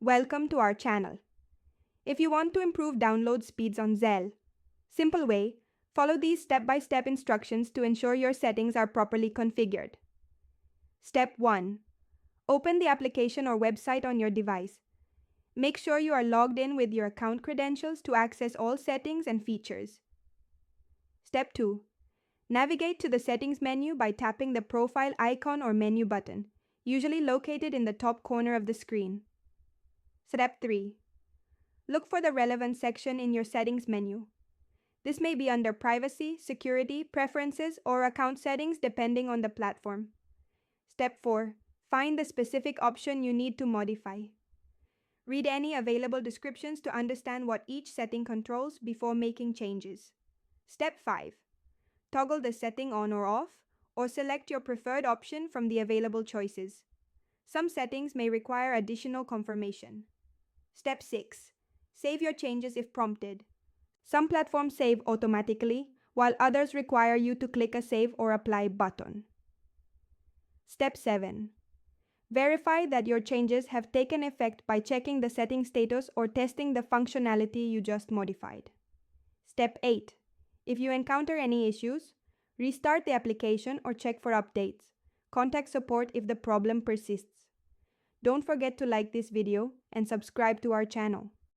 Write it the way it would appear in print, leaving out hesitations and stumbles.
Welcome to our channel. If you want to improve download speeds on Zelle, simple way, follow these step-by-step instructions to ensure your settings are properly configured. Step 1. Open the application or website on your device. Make sure you are logged in with your account credentials to access all settings and features. Step 2. Navigate to the settings menu by tapping the profile icon or menu button, usually located in the top corner of the screen. Step 3. Look for the relevant section in your settings menu. This may be under Privacy, Security, Preferences, or Account Settings depending on the platform. Step 4. Find the specific option you need to modify. Read any available descriptions to understand what each setting controls before making changes. Step 5. Toggle the setting on or off, or select your preferred option from the available choices. Some settings may require additional confirmation. Step 6. Save your changes if prompted. Some platforms save automatically, while others require you to click a Save or Apply button. Step 7. Verify that your changes have taken effect by checking the setting status or testing the functionality you just modified. Step 8. If you encounter any issues, restart the application or check for updates. Contact support if the problem persists. Don't forget to like this video and subscribe to our channel.